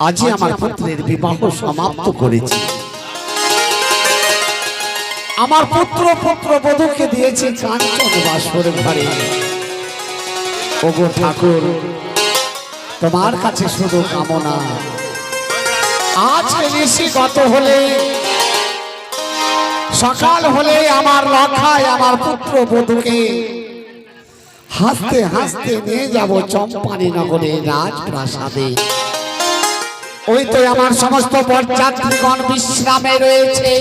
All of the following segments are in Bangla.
আজি আমার পুত্রের বিবাহ সমাপ্ত করেছি। আমার পুত্র বধূকে দিয়েছি কাঞ্চন বাসর ঘরে। ওগো ঠাকুর, তোমার কাছে শুধু কামনা, আজকে নিশি গত হলে সকাল হলে আমার লখায় আমার পুত্র বধূকে হাসতে হাসতে নিয়ে যাব চম্পানী নগরে রাজপ্রাসাদে। ওই তো আমার সমস্ত বরযাত্রীগণ বিশ্রামে রয়েছে।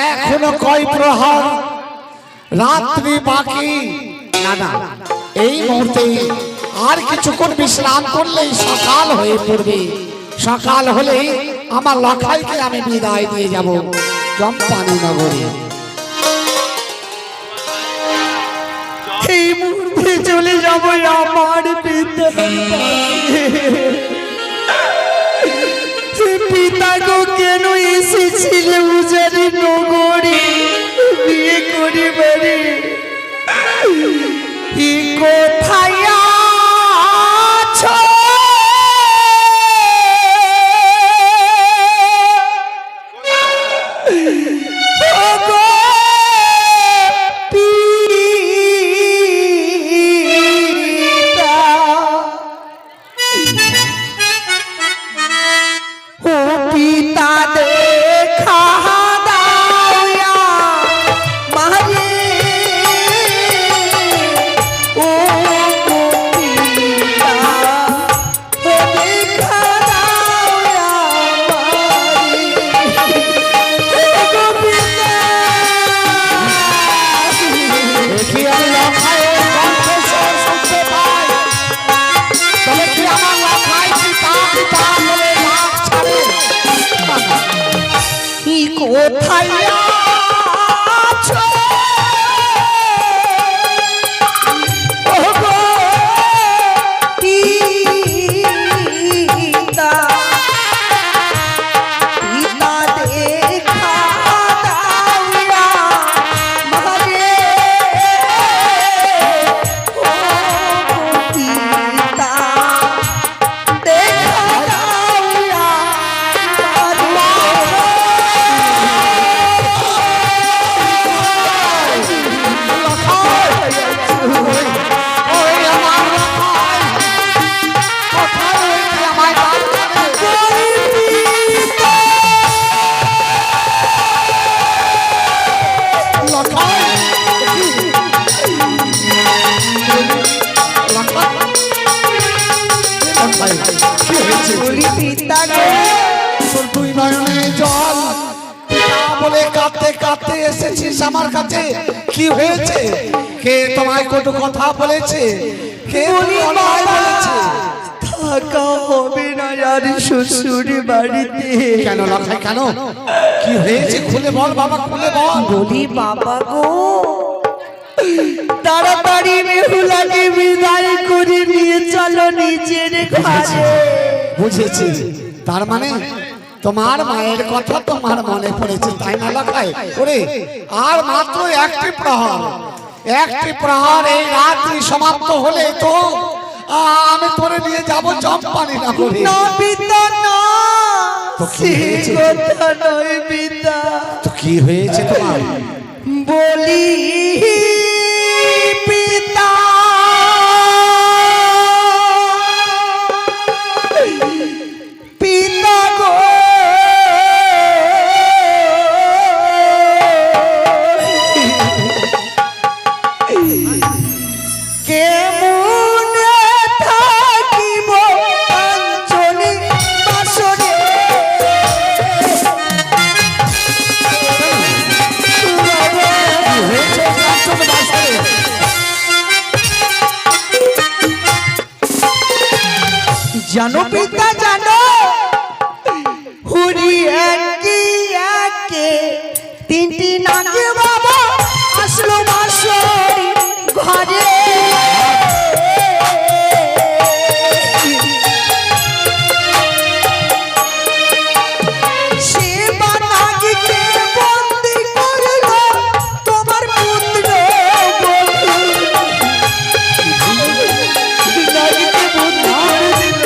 এখনো কয় প্রহর রাত্রি বাকি। না, এই মুহূর্তে আর কিছুক্ষণ বিশ্রাম করলেই সকাল হয়ে পড়বে। সকাল হলেই আমার লখাইকে আমি বিদায় দিয়ে যাব চম্পানী নগরে। এই মুহূর্তে চলে যাব আমার পিতা গো, কেন এসেছিলে উজারি নগরে বিয়ে করিবারে? কোথায় আছো? কোথায় আছো? ওগো পিতা, পিতা দেখা দাওয়া মারে। ও পিতা দেখা দাওয়া তুই নয়নে জল বলে কাঁদতে কাঁদতে এসেছিস আমার কাছে। কি হয়েছে? কে তোমায় কটু কথা বলেছে? কে অন্যায় বলেছে? থাকা হবে না আর শ্বশুর বাড়িতে। কেন লখাই, কেন? কি হয়েছে খুলে বল বাবা, খুলে বল। বলি বাবা গো, তাড়াতাড়ি বেহুলাকে বিদায় করে নিয়ে চলো নিজের ঘরে। বুঝেছি, তার মানে তোমার মায়ের কথা তোমার মনে পড়েছে, তাই না লখাই? ওরে আর মাত্র একটি প্রহর এই রাত্রি সমাপ্ত হলে তো আমি তোরে নিয়ে যাব চম্পানী নগরে। না পিতা না, তো কি হয়েছে? কথা নয় পিতা। তো কি হয়েছে তোমার? বলি পিতা, পিতা গো, কেমনে থাকিব কাঞ্চনী বাসরে? জানো পিতা জানো, হুরি একে একে তিনটি নাকি বাবা আসলো বাসরি ঘরে। সে বানাগিকে বন্দি করল তোমার পুত্র বধূ। নাগিকে বন্দি করে দিল।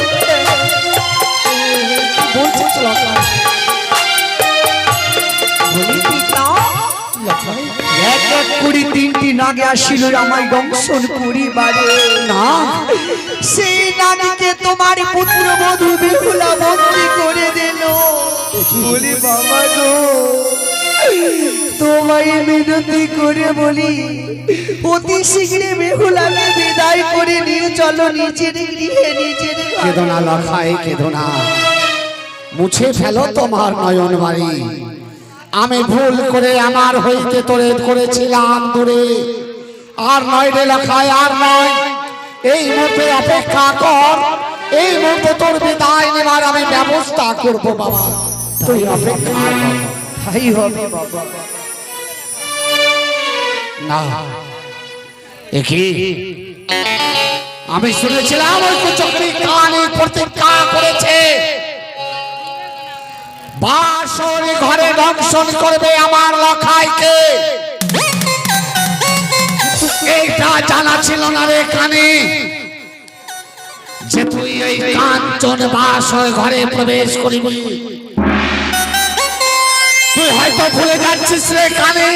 আগে আসিল আমার দংশন করিবারে না সেই নারীকে তোমার পুত্র বধূ বেহুলা বন্দি করে দিল। বলি বাবা গো, তোমায় মিনতি করে বলি অতি শীঘ্রে বেহুলাকে বিদায় করে নিয়ে চলো নিজের গৃহে নিজের ঘরে। কেঁদো না লখাই, কেঁদো না, মুছে ফেলো তোমার নয়ন বাড়ি। আমি ভুল করে আমার হইতে তোরে করেছিলাম দূরে, আর নয় রে লখাই, আর নয়। এই মুহূর্তে অপেক্ষা কর, এই মুহূর্তে তোর বিদায় নেবার আমি ব্যবস্থা করব বাবা, তুই অপেক্ষা কর। তাই হবে বাবা। না একি আমি শুনেছিলাম ওই কুচক্রী কানে প্রতিজ্ঞা করেছে বাসরে ঘরে দংশন করবে আমার লখাইকে। এইটা জানা ছিল না রে কানে, যে তুই এই কাঞ্চন বাসর ঘরে প্রবেশ করবি। তুই হয়তো ভুলে যাচ্ছিস রে কানে,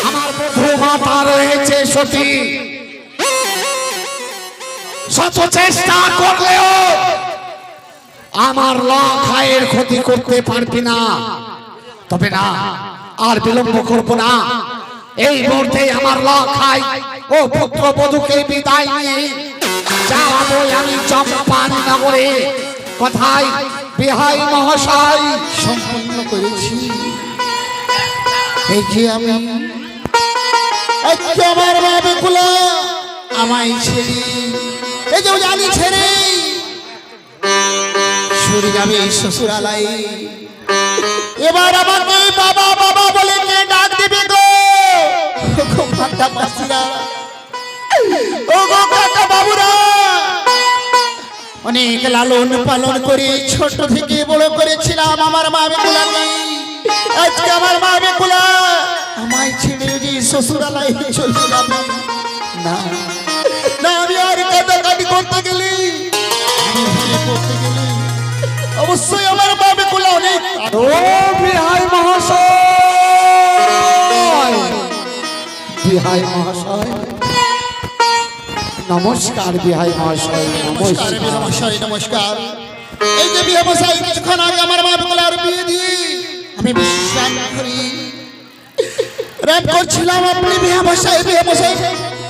আমার বধূ মাতা রয়েছে সতী। শত চেষ্টা করলেও আমার লখাইয়ের ক্ষতি করতে পারবি না। তবে না, আর বিলম্ব করব না। এই মুহূর্তে আমার লখাই ও পুত্র বধূকে বিদায় নিয়ে যাবো আমি চম্পান নগরে। কথায় বিহাই মহাশয় সম্পন্ন করেছি। এই যে আমি আজকে আমার মা বেকুলা আমায় ছেড়ে, এই যে জানি ছেড়ে সরে যাবে শ্বশুরালয়ে। এবার আমাকে বাবা বাবা বলে কে ডাক দিবে গো? গো মাতা মাসিরা, ও গো কাকা বাবুরা, অনেক লালন পালন করে ছোট থেকে বড় করেছিলাম আমার মা বেকুলাকে। আজকে আমার মা বেকুলা আমায় ছেড়ে যে শ্বশুরালয়ে চলে যাবে। না না, আমি আর কাটাকাটি করতে গেলে, আমি বিয়ে করতে গেলে অবশ্যই আমার মা বেকুলা অনেক। ও বিহাই মহাশয়, বিহাই মহাশয় নমস্কার। বিহাই মহাশয় নমস্কার নমস্কার। মশাই নমস্কার। এই যে বিয়ে মশাই কিছুক্ষণ আগে আমার মা বেকুলার বিয়ে দিয়ে আমি বিশ্রাম করি, রাত করছিলাম। আপনি বিয়ে মশাই, বিয়ে মশাই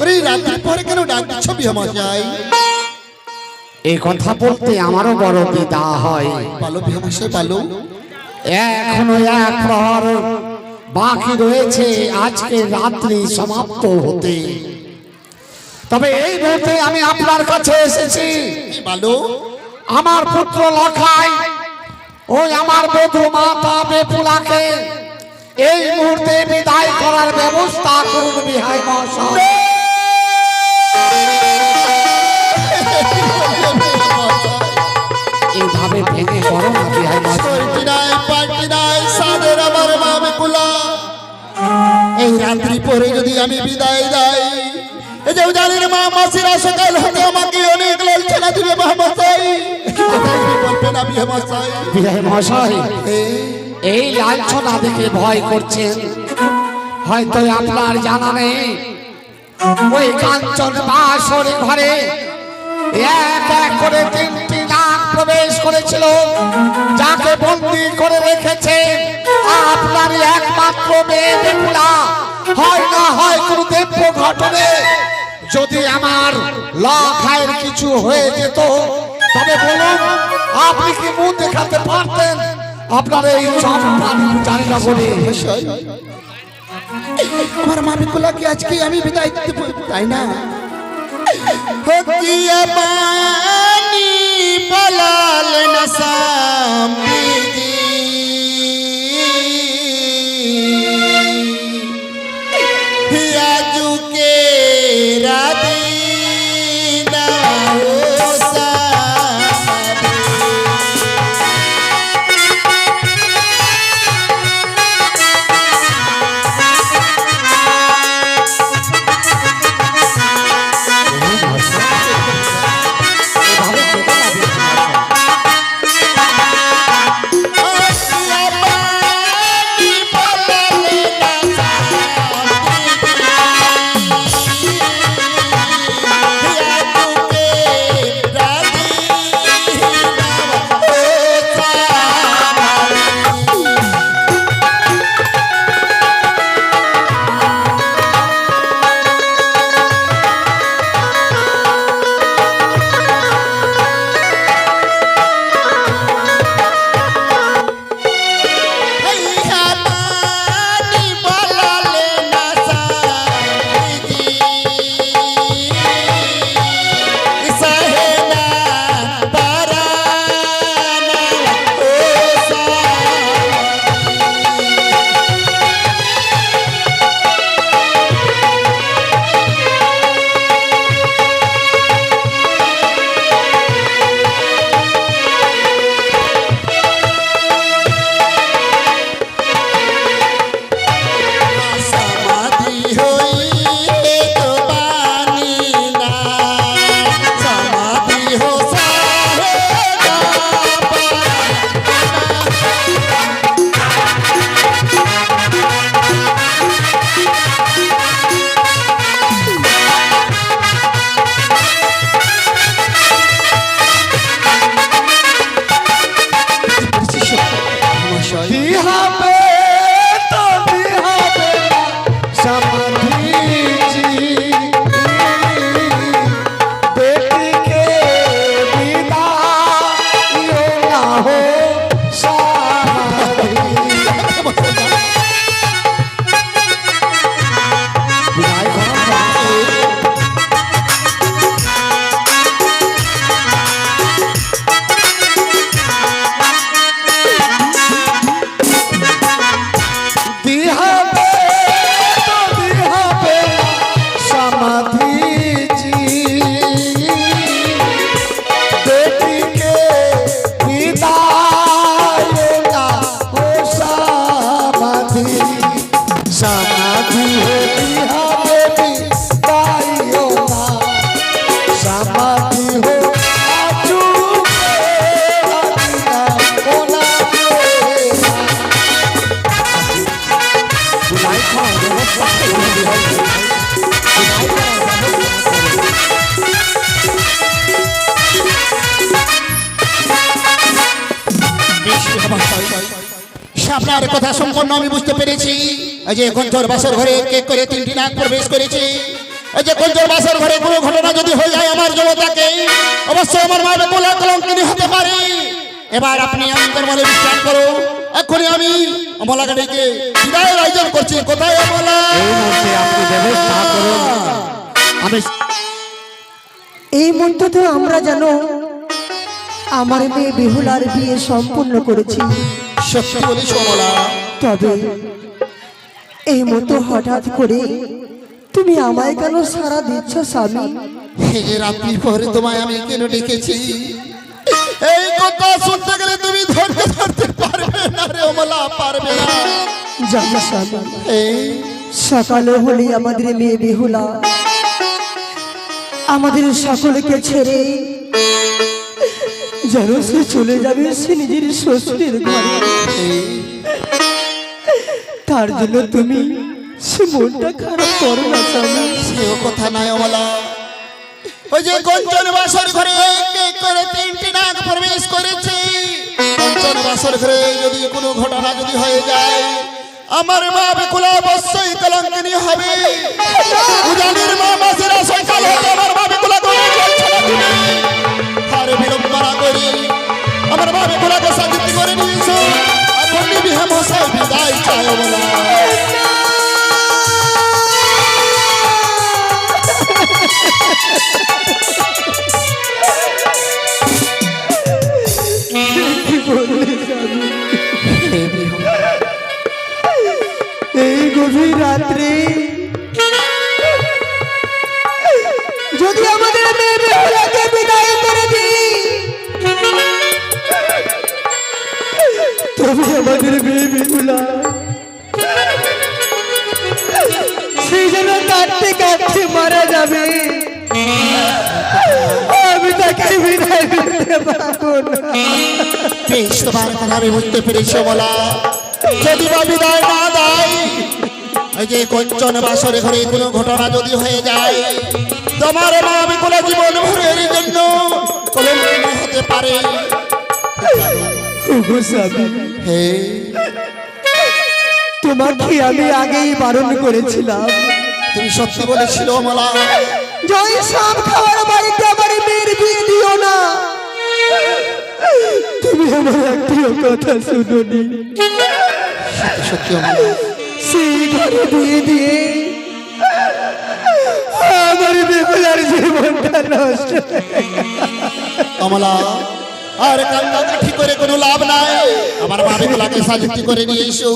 ওই রাতের পরে কেন ডাক দিচ্ছ বিয়ে মশাই? এই কথা বলতে আমারও বড় দ্বিধা হয়। ভালো বিয়ে মশাই ভালো। এখনো এক প্রহর বাকি রয়েছে আজকে রাত্রি সমাপ্ত হতে। তবে এই মুহূর্তে আমি আপনার কাছে এসেছি ভালো। আমার পুত্র লখাই ওই আমার বধূ মাতা বেপুলাকে এই মুহূর্তে বিদায় করার ব্যবস্থা করুন বিহাই মহাশয়। এইভাবে ভেঙে পড়ো না বিহাই মহাশয়। এই রাত্রি পরে যদি আমি বিদায় যাই, এই যে জানেন মা মাসিরা সকাল হতে আমাকে অনেক লালছানা দিবে মহামশাই। বলবেন না বিয়ে মশাই। বিহাই মহাশয় এই লাঞ্ছনা দেখে ভয় করছেন, হয়তো আপনার জানা নেই ওই কাঞ্চন বাসরে ঘরে এক এক করে 3টি নাগ প্রবেশ করেছিল, যাকে বন্দী করে রেখেছে আপনার একমাত্র মেয়ে বেহুলা। হয় না হয় কোনো দেব্য ঘটনে যদি আমার লখাইয়ের কিছু হয়ে যেত, তবে বলুন আপনি কি মুখ দেখাতে পারতেন আপনার এই চম্পান জানি না বলে? আমার মামিকুলাকে আজকে আমি বিদায় দিতে পারবো, তাই না? হকিয়া পানি পলাল না সামনে হিয়া জুকে রাধে না ও সামনে। আপনার কথা সম্পূর্ণ আমি বুঝতে পেরেছি। এই যে কঞ্চর বাসর ঘরে কেক করে 3টি নাক প্রবেশ করেছে। এই যে কঞ্চর বাসর ঘরে কোনো ঘটনা যদি হয়ে যায় আমার জগতাকে, অবশ্যই আমার মা বেকুলা কলঙ্কিনী হতে পারে। এবার আপনি অন্তর মনে বিশ্বাস করো, এখনই আমি অমলাকে ডেকে বিদায়ের আয়োজন করছি। কোথায় অমলা? আমি এই মুহূর্তে আমরা জানো আমার মেয়ে বেহুলার বিয়ে সম্পূর্ণ করেছি। সত্যি বলিস অমলা? তবে এই মতো হঠাৎ করে তুমি আমায় কেন সারা দিচ্ছ স্বামী? এই রাত্রি পরে তোমায় আমি কেন ডেকেছি, এই কথা শুনতে গেলে তুমি ধরতে পারবে না রে অমলা, পারবে না। জানো স্বামী, এই সকালে হলে আমাদের মেয়ে বেহুলা আমাদের সকলকে ছেড়ে যেন সে চলে যাবে সে নিজের শ্বশুরের ঘরে। তার জন্য তুমি সে মনটা খারাপ করো না স্বামী। সেও কথা নাই অমলা। ওই যে কঞ্চন বাসর ঘরে কেক করে 3টি নাক প্রবেশ করেছে, কঞ্চন বাসর ঘরে যদি কোনো ঘটনা যদি হয়ে যায় আমার মা বেকুলা অবশ্যই কলঙ্কিনী হবে। উজানির মা মাসেরা সকাল হতে আমার মা বেকুলা করে আর বিড়ম্বনা করি আমার মা বেকুলাকে সাজিত করে নিয়েছো। এখন বিহে মশাই বিদায় চায় অমলা। এই গভীর রাত্রে যদি আমাদের মেয়ে বেহুলাকে বিদায় করে দিই, তবে আমাদের মেয়ে বেহুলা সেই যেন কাঁদতে কাঁদতে মারা যাবে। আমি তাকে বিদায় করতে পারবো না। বেশ, তোমার কথা আমি বুঝতে পেরেছি অমলা। যদি বা বিদায় না দেয়, এই যে কঞ্চন বাসরে ঘরে কোনো ঘটনা যদি হয়ে যায় তোমার মা বেকুলা জীবন ভরের জন্য কলঙ্কিনী হতে পারে। ওগো স্বামী, হে, তোমাকে আমি আগেই বারণ করেছিলাম, তুমি সত্যি বলেছিল অমলা। জয় সব খাওয়ার বাড়িতে আমার মেয়ের বিয়ে দিও না। তুমি আমার একটিও কথা শুনোনি। সত্যি সত্যি অমলা। সেই ঘরে বিয়ে দিয়ে আমার বেহুলার জীবনটা নষ্ট। অমলা, আর কান্নাকাটি করে কোনো লাভ নাই। আমার মা বেকুলাকে সাজিত করে নিয়ে এসো,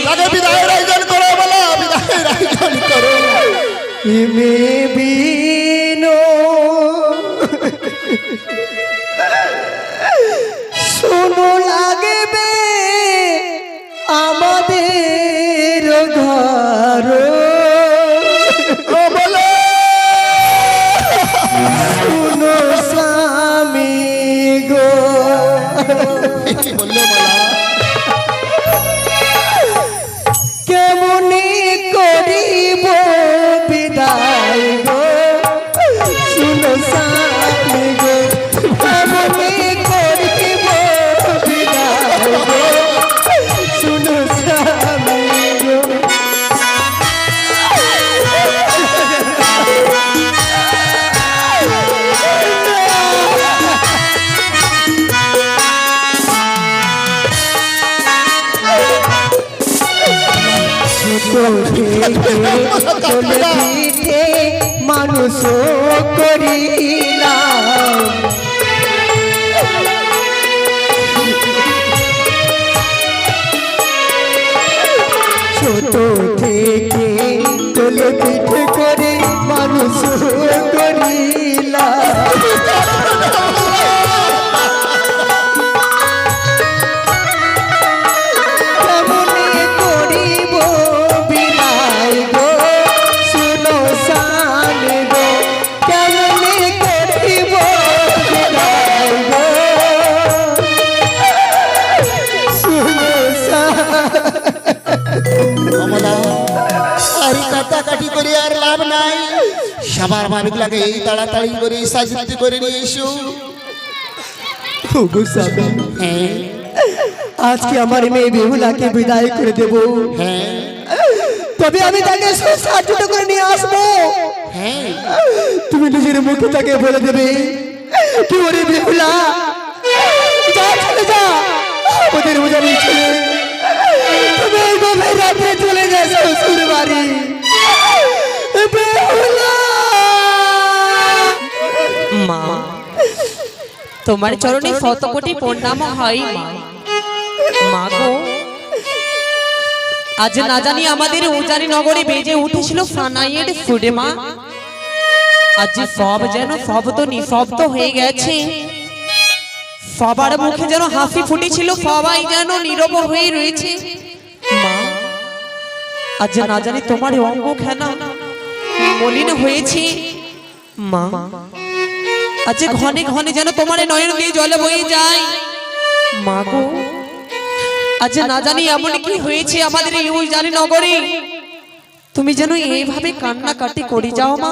তাকে বিদায়ের আয়োজন করো অমলা, বিদায়ের আয়োজন করো। মেয়ে বিনো শোনো লাগবে আমাদের ঘর, শোনো স্বামী গো। কি বললো অমলা? কেমনি করিব বিদায় গো, শুনো স্বামী গো। কেমনি করিব বিদায় গো, শুনো স্বামী গো। পিঠে মানুষ করিলাম, ছোট থেকে তোলে পিঠে করে মানুষ করিলাম। কেমনে করিব বিদায় গো, শুনো স্বামী গো। কেমনে করিব বিদায় গো, শুনো অমলা, আর কাটাকাটি করে আর লাভ নাই। সবার মালিক লাগে তাড়াতাড়ি করে সাজিত করে নিয়ে এসো। স্বামী। হ্যাঁ, আজকে আমার মেয়ে বেহুলাকে বিদায় করে দেব। হ্যাঁ তবে আমি তাকে সাহায্য করে নিয়ে আসবো। হ্যাঁ তুমি নিজের মুখে তাকে বলে দেবে কি ওরে বেহুলা যা চলে যা আমাদের উজানি ছেলে তুমি এই গভীর রাতে চলে যা শ্বশুর বাড়ি বেহুলা। মা তোমার চরণে শত কোটি প্রণাম হয় মা। মা গো আজ না জানি আমাদের উজানি নগরে বেজে উঠেছিল সানাইয়ের সুরে মা। আজ সব যেন শব্দ নিঃশব্দ হয়ে গেছে, সবার মুখে যেন হাসি ফুটেছিল, সবাই যেন নীরব হয়ে রয়েছে। মা আজ না জানি তোমার অঙ্গখানা মলিন হয়েছে মা। আজ ঘনে ঘনে যেন তোমার নয়ন দিয়ে জল বয়ে যায় মা গো। আজ না জানি এমন কি হয়েছে আমাদের এই উজানি নগরে, তুমি যেন এইভাবে কান্নাকাটি করে যাও মা।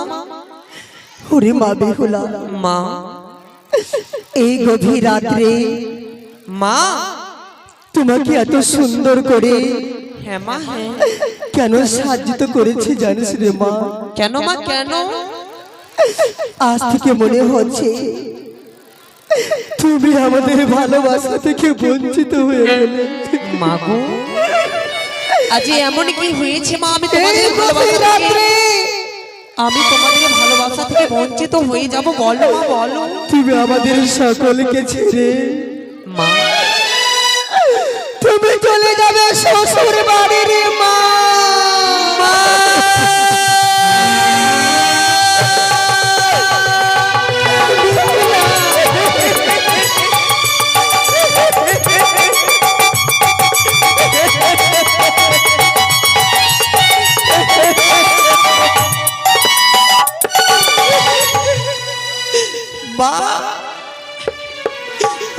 ওরে মা বেহুলা, মা এই গভীর রাত্রে মা তোমাকে এত সুন্দর করে হ্যাঁ মা হ্যাঁ। কেন সাজ্জিত করেছি জানিস রে মা? কেন মা কেন? আজ থেকে মনে হচ্ছে তুমি আমাদের ভালোবাসা থেকে বঞ্চিত হয়ে গেলে। মা গো আজ এমন কি হয়েছে মা, আমি তোমাদের এই গভীর ভালোবাসা রাত্রে আমি তোমাদের ভালোবাসা থেকে বঞ্চিত হয়ে যাব? বলো মা বলো। তুমি আমাদের সকলকে ছেড়ে মা তুমি চলে যাবে শ্বশুর বাড়ি রে মা।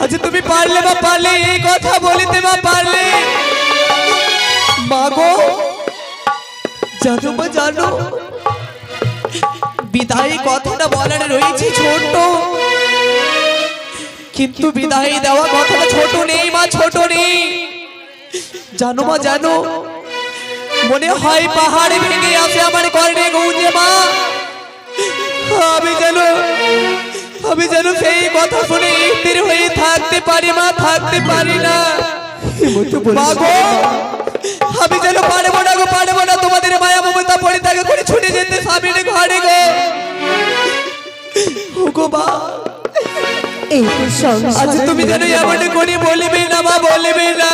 আচ্ছা তুমি পারলে মা, পারলে এই কথা বলিতে মা, পারলে মা গো। জানো মা জানো, বিদায় কথাটা বলার রয়েছে ছোট, কিন্তু বিদায় দেওয়া কথাটা ছোট নেই মা, ছোট নেই। জানো মা জানো, মনে হয় পাহাড় ভেঙে আসে আমার কর্ণে গৌঁজে মা। আমি যেন সেই কথা শুনে স্থির হয়ে থাকতে পারি মা, থাকতে পারি না মা গো। আমি যেন পারবো না গো, পারবো না তোমাদের মায়া মমতা পরিত্যাগ করে ছুটে যেতে স্বামীর ঘরে গো। ও গো মা, এই তো সংসার আজ তুমি যেন এমন করে বলবে না মা, বলবে না।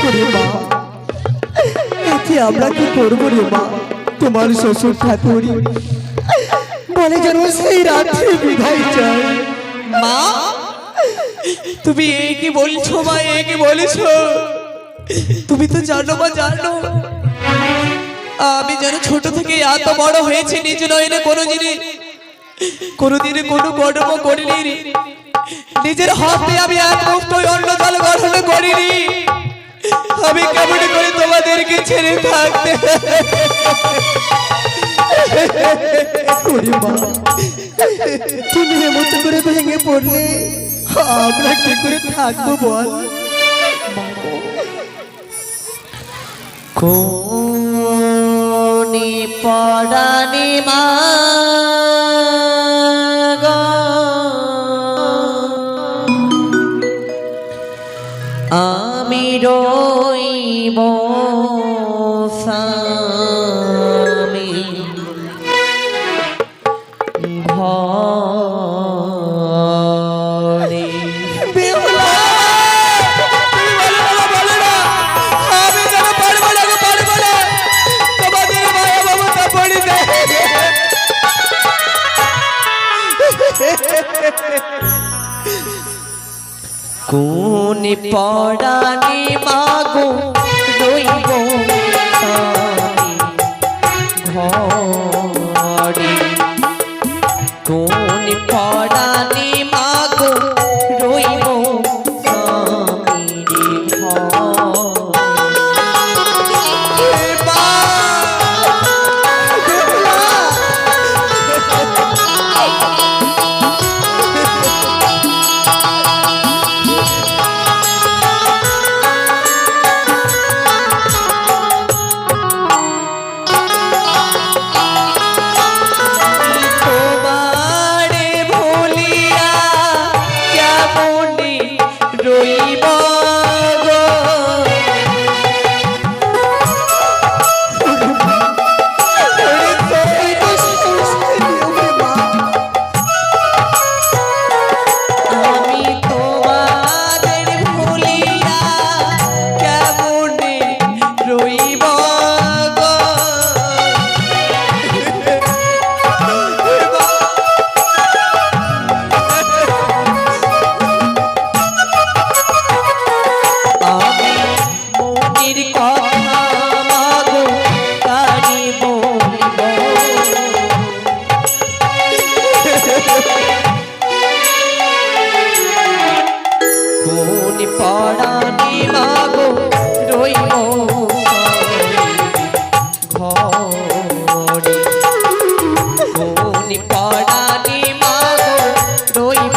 করে মা, এতে আমরা কি করবো রে মা? তোমার শ্বশুর ঠাকুর বলে যেন সেই রাত্রে বিদায় চাই। মা তুমি এই কি বলছো মা, এই কি বলেছো? তুমি তো জানো মা জানো, আমি যেন ছোট থেকে এত বড় হয়েছে নিজ নয়নে কোনোদিন কোনো কর্ম করিনি, নিজের হাতে আমি এক মুষ্ঠ অন্ন জল গ্রহণ করিনি। আমি কেমন করে তোমাদেরকে ছেড়ে থাকতে? তুমি এমন করে ভেঙে পড়লে আমরা কি করে থাকবো বল? কোনি পড়ানি মা গো, আমি রইব স্বামী ঘরে। বেহুলা, আমি যেন পারবো না গো, পারবো না তোমাদের মায়া মমতা পড়িতে। কোন পড়ানি মাগো রইব স্বামী ঘরে। কোন পড়ানি মাগো রইব স্বামীর ঘরে। মা কোন পরাণে মাগো রইব ঘরে, কোন পরাণে মাগো রইব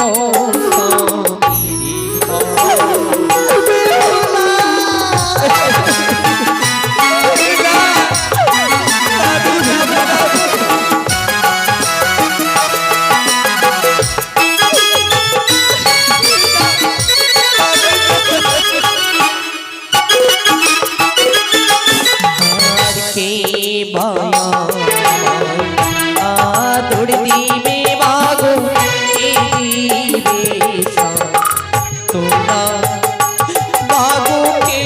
আদর দিবে মাগো কে দিবে তোমরা মাগো কে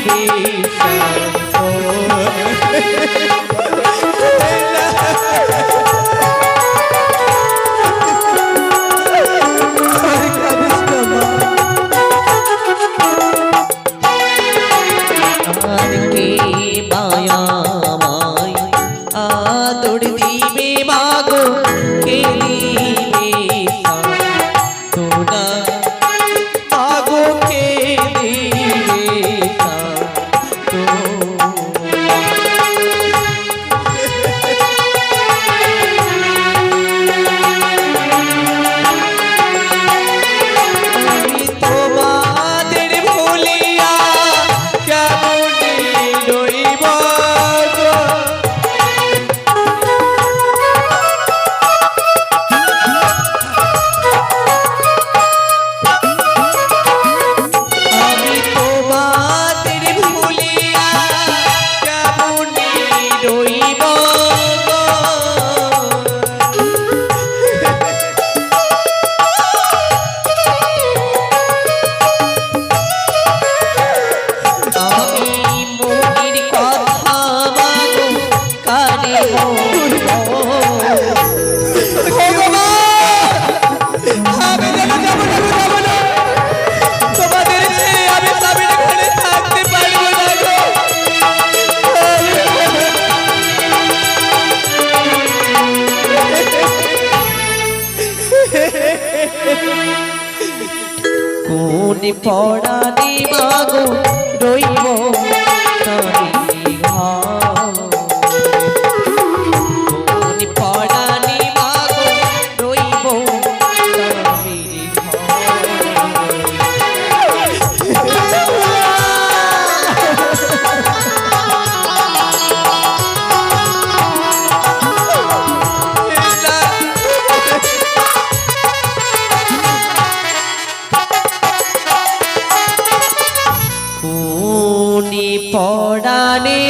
দিবে আর কে মায়ামায় আদর দিবে মাগো কে দিবে তোরা মাগো কে দিবে আমি তোমাদের ভুলিয়া কেমন রইব গো। আমি তোমাদের ভুলিয়া কেমন রইব গো। আমি মনের কথা মাগো কানে বলবো। আমি যেন যাব না, তোমাদের ছেড়ে আমি স্বামীর ঘরে থাকতে পারবো না গো। কোন পরাণে মাগো রইব তারি ঘর, কোন পরাণে মাগো রইব তারি কোনি পরাণে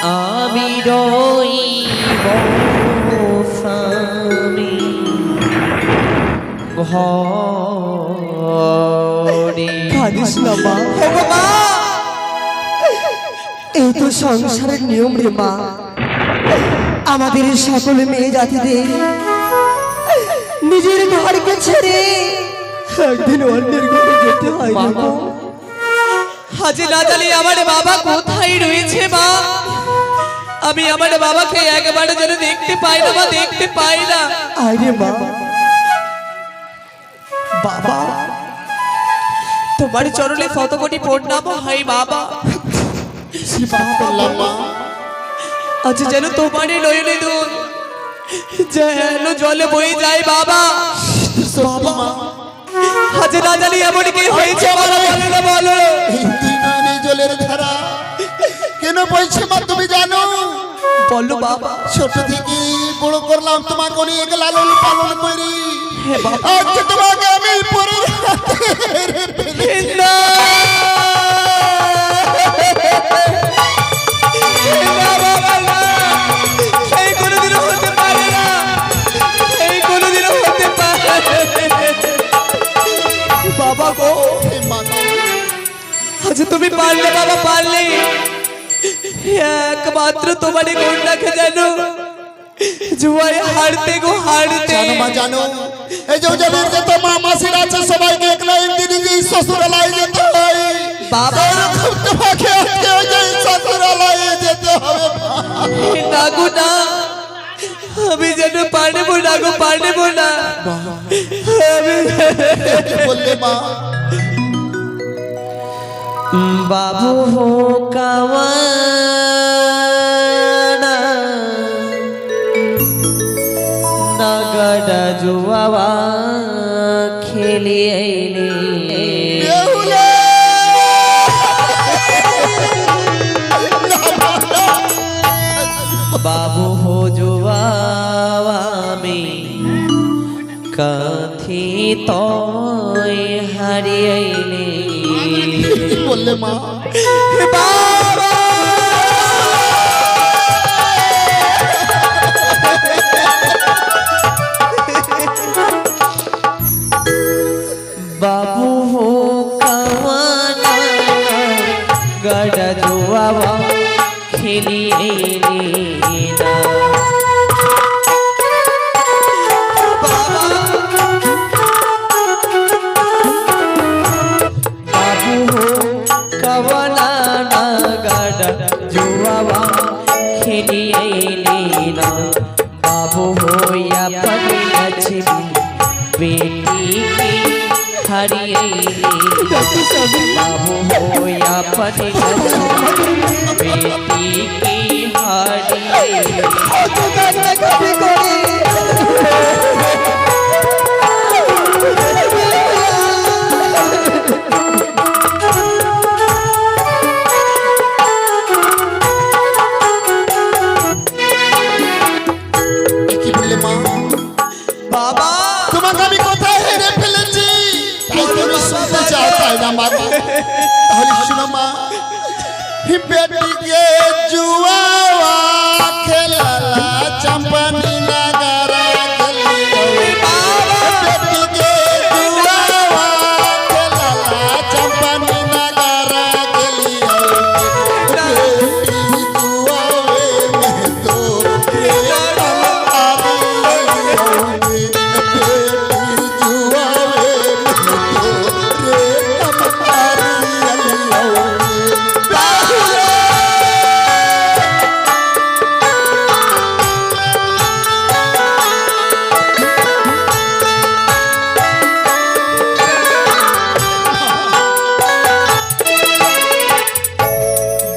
আমি রইব স্বামী ঘরে। কাঁদিস না মা। এই তো সংসারের নিয়ম রে মা। আমাদের সকল মেয়ে জাতিদের নিজের ঘরকে ছেড়ে একদিন অন্যের ঘরে যেতে হয় রে মা। আজ না জানি আমার বাবা কোথায় রয়েছে মা। আমি আমার বাবাকে একবার যেন দেখতে পাই না, দেখতে পাই না। আরে মা, বাবা তোমার চরণে শত কোটি প্রণাম হয় বাবা। বললাম মা, আজ যেন তোমার নয়নে দুল যেন জলে বয়ে যায় বাবা। সত্যি মা, আজ না জানি এমন কি হয়েছে বলো না বলো। এই দিনে জলের ধারা কেন বইছে মা তুমি জানো? বলো বাবা। ছোট থেকে বড় করলাম তোমাকে অনেক লালন পালন করি। হে বাবা, আজ তোমাকে আমি পরের হাতে হেরে ফেলেছি। না বাবা, না। সেই কোনোদিনও হতে পারে না, সেই কোনোদিনও হতে পারে। বাবা গো, হে মা, আজ তুমি পারলে বাবা, পারলে একমাত্র তোমারই কন্যাকে জানো জুয়ায় হারতে গো হারতে। জানো মা জানো, এই যে যাদের যত মা মাসির আছে সবাইকে একলা একদিন শ্বশুরালয় যেতে হয় বাবা। এরকম তোমাকে আজকে ওই যে শ্বশুর ডাকো না, আমি যেন পারবো না গো, পারবো না। কি বললে মা? বাবু হো কাওয়ানা নাগড়া জুয়াবা খেলি আইলে। বাবু হো জুয়াবা মে কাথি তোয় হারিয়াইলে। কি বললে মা? বাবা বাবু হো কাওয়ানা গড়া জুয়াবা খেলি এলে না। বাবা বাবু হো কাওয়ানা গড়া জুয়াবা খেলি এলে না। बाबू हो या पगली लक्ष्मी बेटी की हरियली। बाबू हो या पगली लक्ष्मी बेटी की हरियली। কি বললে মা? बाबा তোমাকে আমি কোথায় হেরে ফেলেছি তাই তুমি শুনতে চাও তাই না মা? তাহলে শুনো মা, বেটিকে জুয়া খেলালা চম্পানি নাগারা গলি। বেটিকে জুয়া খেলালা চম্পানি নাগারা গলি। বেটি জুয়াवे में तो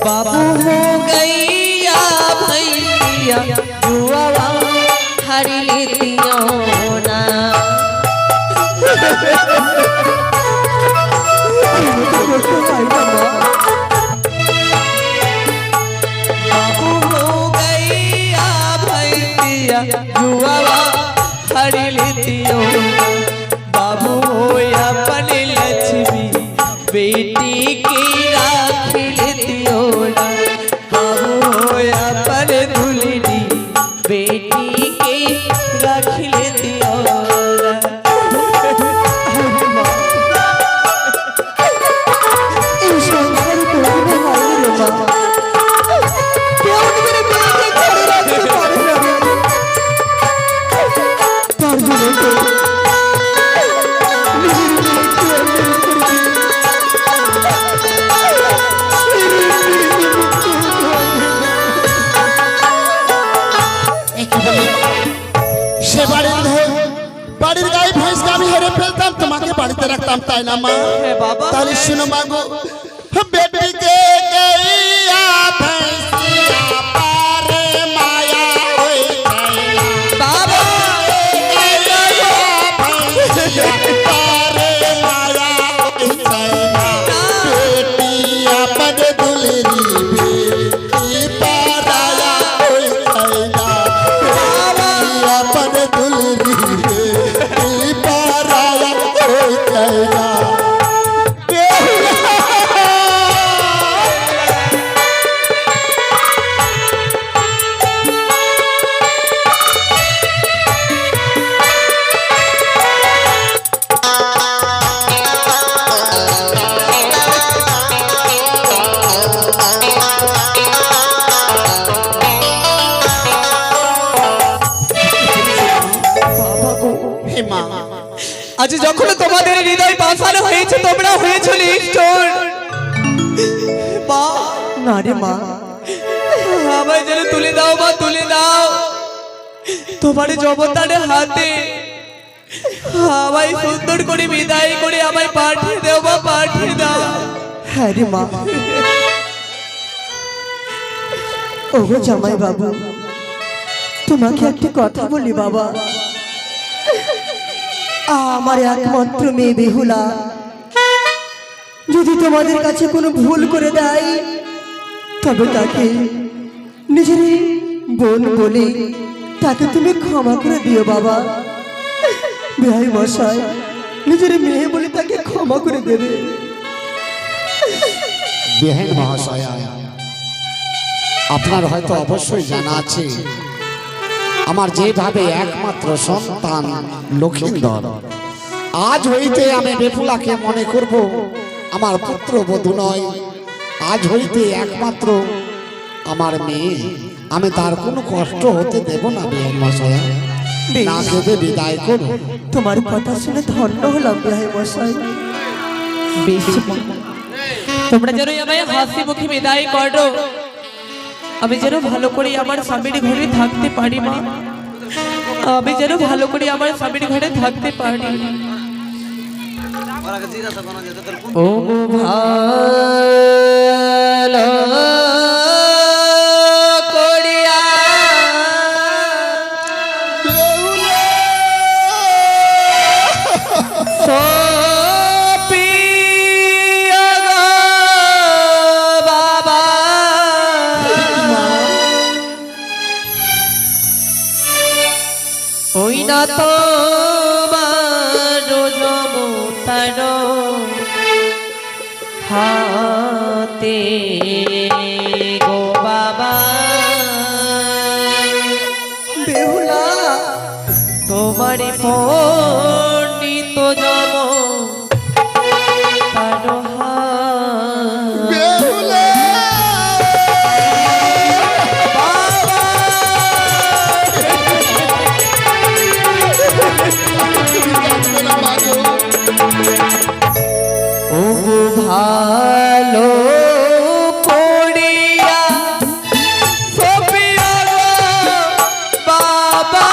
बाबू हो गैया भैया जुआवा हरी लेतियो ना। बाबू हो गैया भैया जुआवा हरी लेतियो ना। बाबू हो अपन लक्ष्मी बेटी की राखी लेतियो ना। बाबू हो अपन दुल्हनी बेटी की राखी लेतियो ना। সে বাড়ির গাই ভैंस আমি হেরে ফেলতাম, তোমাকে বাড়িতে রাখতাম তাই না মা? হ্যাঁ বাবা। তাহলে শুনো মা গো, বেটিকে গইয়া ভैंसिया পারে মায়া হই যাইলা। बाबा গইয়া ভैंसिया পারে মায়া হই যাইলা। বেটি আপন দুলরি বেটি পারায়া হই যাইলা। আপন দুলরি বেটি পারায়া হই যাইলা। হে মা, আজ যখন তোমাদের হৃদয় পাষাণ হয়েছে তোমরা হয়েছো নিষ্ঠুর। মা না রে মা, আমায় যেন তুলে দাও মা, তুলে দাও তোমার জবতারের হাতে। আমায় সুন্দর করে বিদায় করে আমায় পাঠিয়ে দাও মা, পাঠিয়ে দাও। হ্যাঁ রে মা। ওগো জামাই বাবু, তোমাকে একটা কথা বলি বাবা। আমার একমাত্র মেয়ে বেহুলা যদি তোমাদের কাছে কোনো ভুল করে দেয়, তবে তাকে নিজের বোন বলে তাকে তুমি ক্ষমা করে দিও বাবা। ভাই মশাই, নিজের মেয়ে বলে তাকে ক্ষমা করে দেবে। বেহেন মহাশয়া, আপনার হয়তো অবশ্যই জানা আছে আমার যেভাবে একমাত্র সন্তান লক্ষিন্দর, আজ হইতে আমি বেপুলাকে মনে করব আমার পুত্র বধূ নয়, আজ হইতে একমাত্র আমার মেয়ে। আমি তার কোনো কষ্ট হতে দেব না বেহেন মশায়া, না কেঁদে বিদায় করো। তোমার কথা শুনে ধন্য হলাম ভাই মশাই। বেশ মা, তোমরা যেন আমায় হাসি মুখে বিদায় করো, আমি যেন ভালো করে আমার স্বামীর ঘরে থাকতে পারি মা, আমি যেন ভালো করে আমার স্বামীর ঘরে থাকতে পারি। ও ভালো করিয়া সপিয়া গো বাবা, ওই না তোমার জমতার হাতে গো বাবা, বেহুলা তোমার পণ্ডিত জম তার বেহুলা! ও ভালো করিয়া সপিয়া গো বাবা,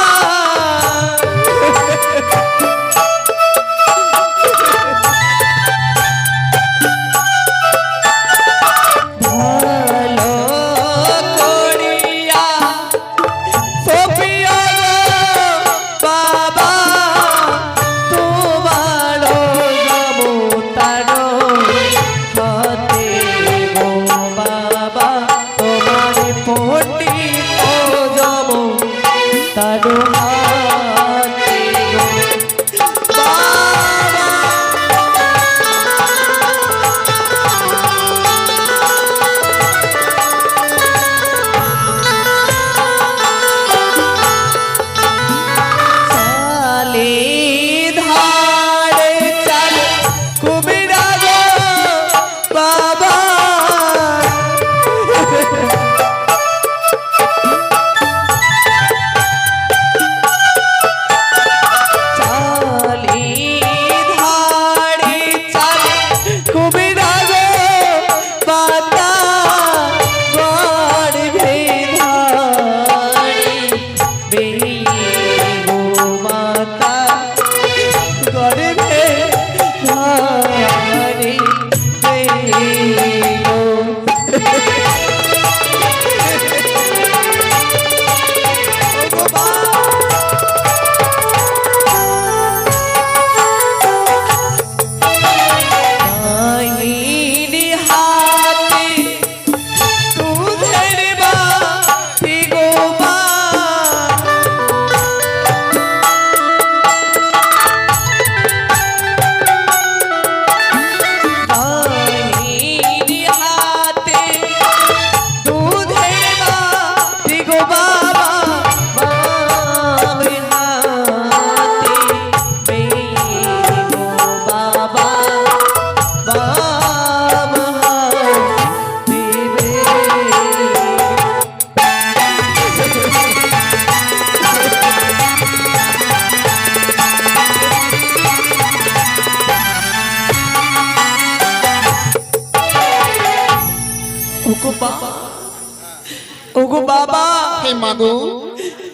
ওগো বাবা, হে মাগো,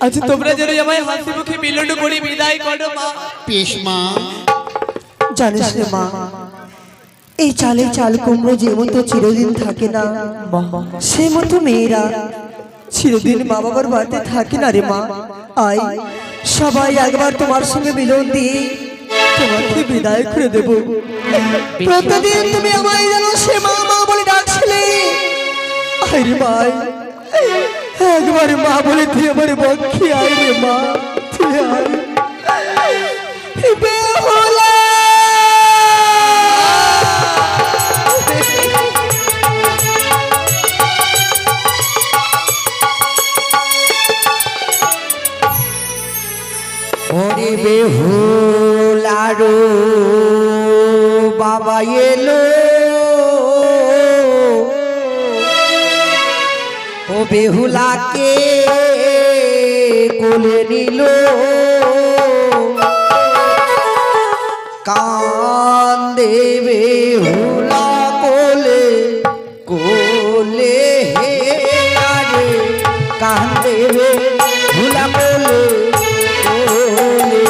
আচ্ছা তোমরা যেন আমায় হাসি মুখে মিলন করে বিদায় করো মা। বেশ মা। জানিস রে মা, এই চালে চাল কুমড়ো যে মতো চিরদিন থাকে না, সে মতো মেয়েরা চিরদিন মা বাবার বাড়িতে থাকে না রে মা। আয় সবাই একবার তোমার সঙ্গে মিলন দিয়ে তোমাকে বিদায় করে দেব। প্রতিদিন তুমি আমায় যেন সে মা মা বলে ডাকছিলে, আয় রে ভাই, একবার মা বলে তুই আমার বক্ষে আয় রে মা, তুই আয়। বেহুলা ওরে বেহুলারো বাবা এলো, ও বেহুলাকে কোলে নিল, কান্দে বেহুলা কোলে কোলে হে আরে, কান্দে বেহুলা কোলে কোলে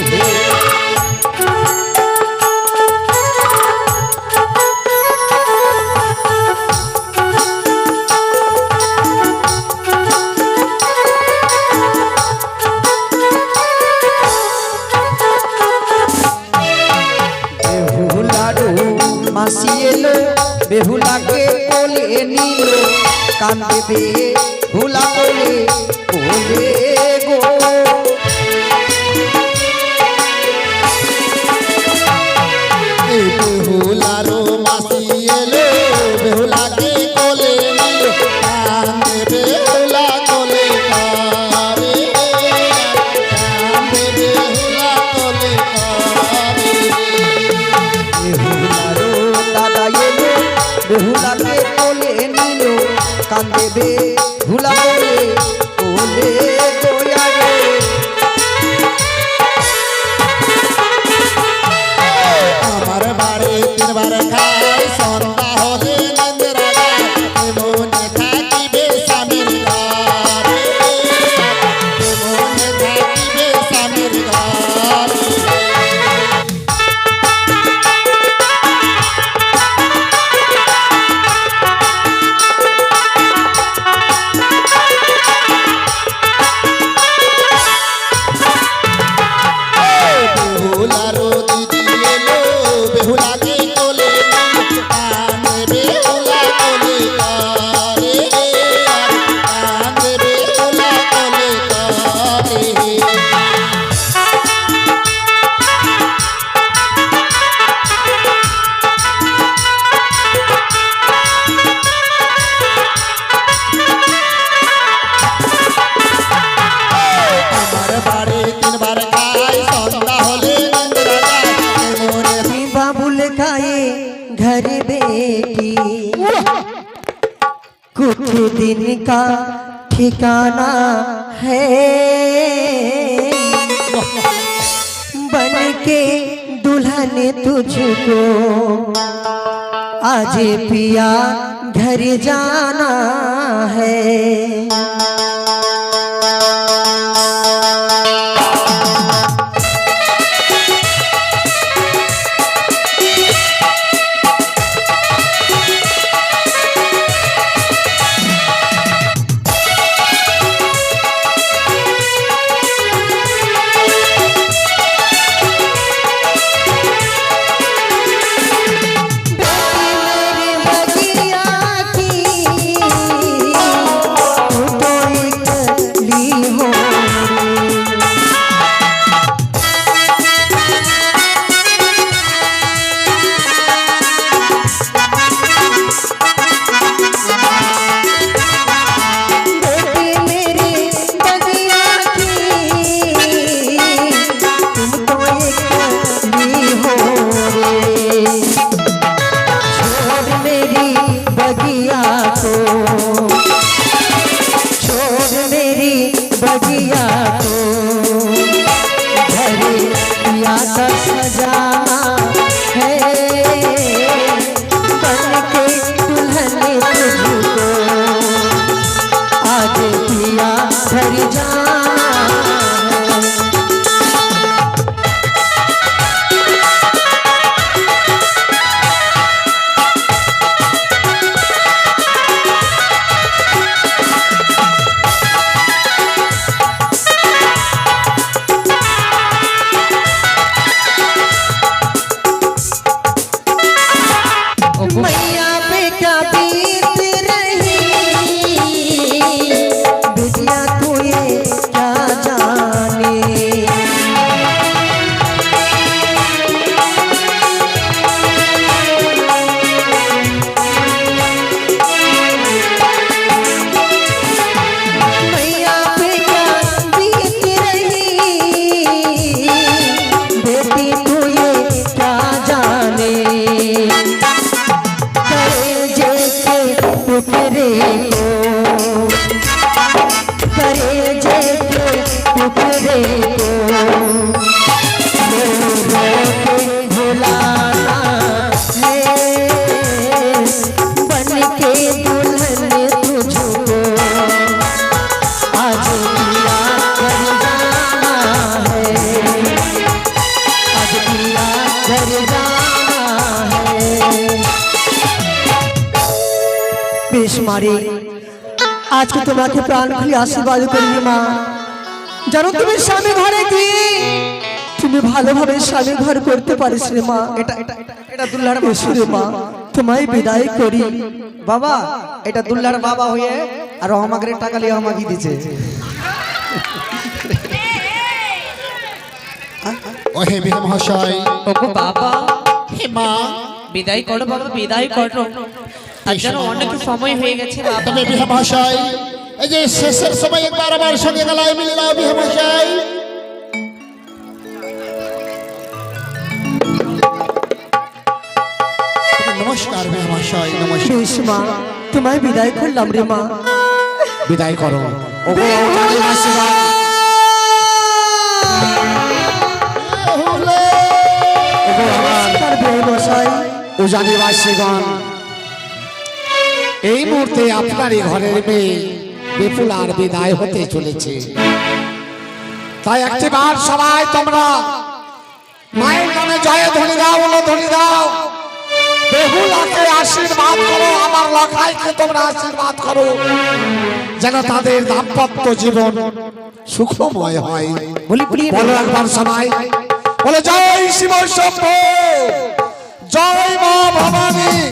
হে। মাসি এলো, বেহুলাকে কোলে নিল, কান্দে বেহুলা কোলে কোলে গো। এই বেহুলারো মাসি এলো, বেহুলাকে কোলে নিল, কান্দে বেহুলা কোলে কারে, কান্দে বেহুলা কোলে কারে। বেহুলারো দাদা এলো, বেহুলাকে কোলে নিল, কান্দে বেহুলা কোলে কোলে গোয়া রে। আমার বাড়ি তিনবার খাই, সন্ধ্যা হলে নিন্দ্রা যায়, মনে থাকিবে স্বামীর ঘরে, মনে থাকিবে স্বামীর ঘরে। বেহুলারো দিদি এলো, বেহুলাকে কোলে নিল, কান্দে বেহুলা কোলে কারে, কান্দে বেহুলা কোলে কারে। আমার বাড়ি তিনবার খাই, সন্ধ্যা হলে নিন্দ্রা যায়, মনে बाबुल खाए घर बेटी, कुछ दिन का ठिकाना है, बन के दुल्हन तुझको आज पिया घर जाना है। मेरे बगिया की कर जाना है। मैया पे क्या बीत रही बिटिया तू ये क्या जाने। मैया पे क्या बीत रही बेटी तू ये क्या जाने। करे जैसे टुकड़े को करे जैसे टुकड़े को रो रो के भुलाना है बन के दुल्हन तुझको आज पिया कर जाना है। आज पिया कर जाना है। বেশ মারে আজকে তোমাকে প্রাণ খুলে আশীর্বাদ করি মা। জানো তুমি স্বামী ঘরে গিয়ে তুমি ভালোভাবে স্বামী ঘর করতে পারিস রে মা। এটা দুল্লার এসো রে মা তোমায় বিদায় করি। বাবা, এটা দুল্লার বাবা হয়ে আর আমাকে টাকা লিয়ে আমাকে দিছে। ওহে বীর মহাশয়, ওগো বাবা, হে মা, বিদায় করো বাবা, বিদায় করো। আর যেন অনেক সময় হয়ে গেছে বাবা। তবে বিহা মহাশয়, এই যে শেষের সময় একবার আমার সঙ্গে গলায় মিলে নাও বিহা মহাশয়। নমস্কার বিহা মহাশয়, নমস্কার। বেশ মা তোমায় বিদায় করলাম রে মা। বিদায় করো ওগো জানি বাসিগণ, ওগো আমার তার বিয়ে বসাই উজানি বাসিগণ, এই মুহূর্তে আপনারই ঘরের মেয়ে বিপুলার বিদায় হতে চলেছে। তাই একটিবার সবাই তোমরা মায়ের নামে জয় ধ্বনি দাও, বলো ধ্বনি দাও। বেহুলাকে আশীর্বাদ করো, আমার লখাইকে তোমরা আশীর্বাদ করো, যেন তাদের দাম্পত্য জীবন সুখময় হয়। বলো একবার সবাই, বলে জয় শিব শম্ভু, জয় মা ভবানী।